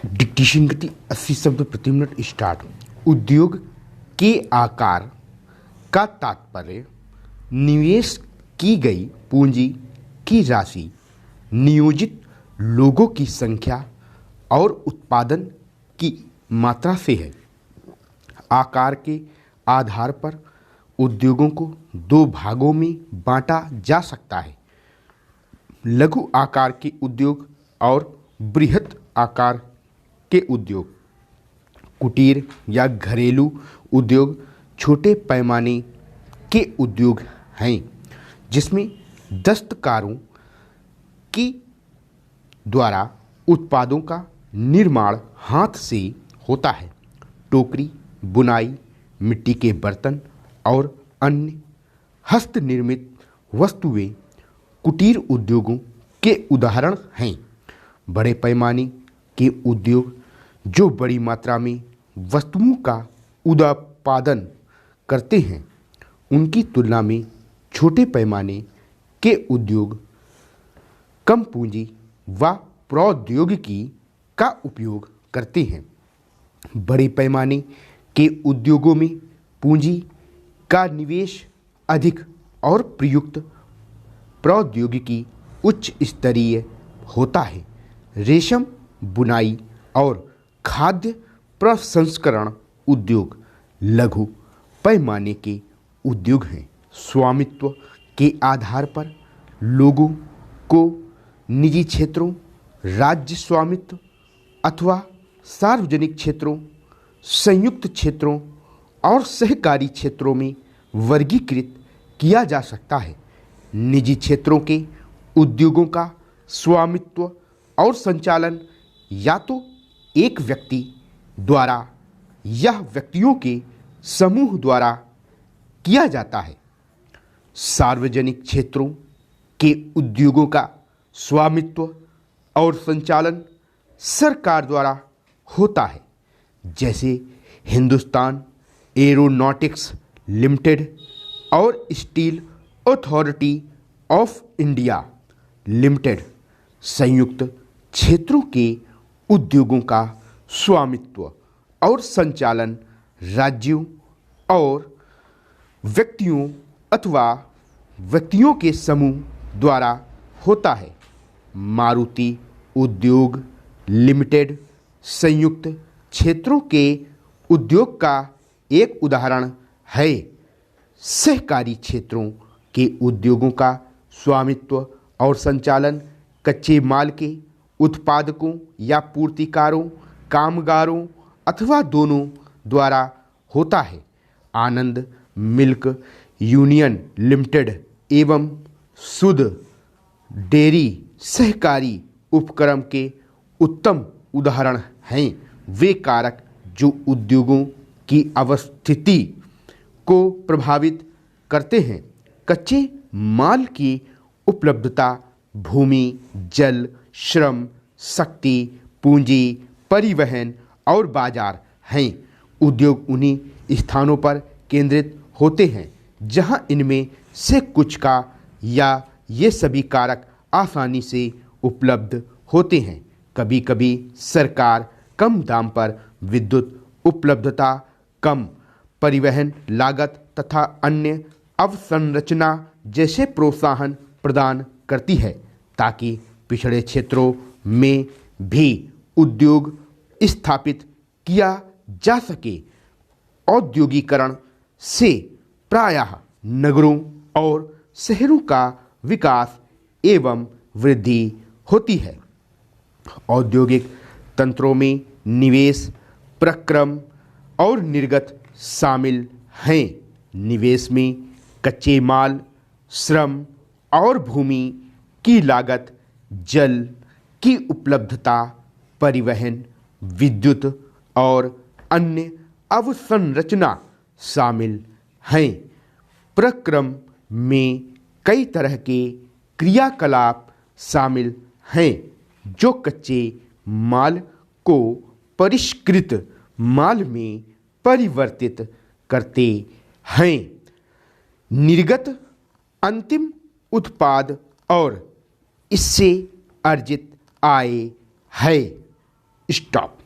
Dictation गति 80 शब्द प्रति मिनट स्टार्ट। उद्योग के आकार का तात्पर्य निवेश की गई पूंजी की राशि, नियोजित लोगों की संख्या और उत्पादन की मात्रा से है। आकार के आधार पर उद्योगों को दो भागों में बांटा जा सकता है: लघु आकार के उद्योग और बृहत आकार के उद्योग। कुटीर या घरेलू उद्योग छोटे पैमाने के उद्योग हैं जिसमें दस्तकारों के द्वारा उत्पादों का निर्माण हाथ से होता है। टोकरी, बुनाई, मिट्टी के बर्तन और अन्य हस्त निर्मित वस्तुएं कुटीर उद्योगों के उदाहरण हैं। बड़े पैमाने के उद्योग जो बड़ी मात्रा में वस्तुओं का उत्पादन करते हैं, उनकी तुलना में छोटे पैमाने के उद्योग कम पूंजी व प्रौद्योगिकी का उपयोग करते हैं। बड़े पैमाने के उद्योगों में पूंजी का निवेश अधिक और प्रयुक्त प्रौद्योगिकी उच्च स्तरीय होता है। रेशम, बुनाई और खाद्य प्रसंस्करण उद्योग लघु पैमाने के उद्योग हैं। स्वामित्व के आधार पर लोगों को निजी क्षेत्रों, राज्य स्वामित्व अथवा सार्वजनिक क्षेत्रों, संयुक्त क्षेत्रों और सहकारी क्षेत्रों में वर्गीकृत किया जा सकता है। निजी क्षेत्रों के उद्योगों का स्वामित्व और संचालन या तो एक व्यक्ति द्वारा या व्यक्तियों के समूह द्वारा किया जाता है। सार्वजनिक क्षेत्रों के उद्योगों का स्वामित्व और संचालन सरकार द्वारा होता है, जैसे हिंदुस्तान एरोनॉटिक्स लिमिटेड और steel authority of India limited. संयुक्त क्षेत्रों के उद्योगों का स्वामित्व और संचालन राज्यों और व्यक्तियों अथवा व्यक्तियों के समूह द्वारा होता है। मारुति उद्योग लिमिटेड संयुक्त क्षेत्रों के उद्योग का एक उदाहरण है। सहकारी क्षेत्रों के उद्योगों का स्वामित्व और संचालन कच्चे माल के उत्पादकों या पूर्तिकारों, कामगारों अथवा दोनों द्वारा होता है। आनंद मिल्क यूनियन लिमिटेड एवं सुध डेयरी सहकारी उपक्रम के उत्तम उदाहरण हैं। वे कारक जो उद्योगों की अवस्थिति को प्रभावित करते हैं: कच्चे माल की उपलब्धता, भूमि, जल, श्रम, शक्ति, पूंजी, परिवहन और बाजार हैं। उद्योग उन्हीं स्थानों पर केंद्रित होते हैं जहां इनमें से कुछ का या ये सभी कारक आसानी से उपलब्ध होते हैं। कभी कभी सरकार कम दाम पर विद्युत उपलब्धता, कम परिवहन लागत तथा अन्य अवसंरचना जैसे प्रोत्साहन प्रदान करती है ताकि पिछड़े क्षेत्रों में भी उद्योग स्थापित किया जा सके। औद्योगिकरण से प्रायः नगरों और शहरों का विकास एवं वृद्धि होती है। औद्योगिक तंत्रों में निवेश, प्रक्रम और निर्गत शामिल हैं। निवेश में कच्चे माल, श्रम और भूमि की लागत, जल की उपलब्धता, परिवहन, विद्युत और अन्य अवसंरचना शामिल हैं। प्रक्रम में कई तरह के क्रियाकलाप शामिल हैं जो कच्चे माल को परिष्कृत माल में परिवर्तित करते हैं। निर्गत अंतिम उत्पाद और इससे अर्जित आय है। स्टॉप।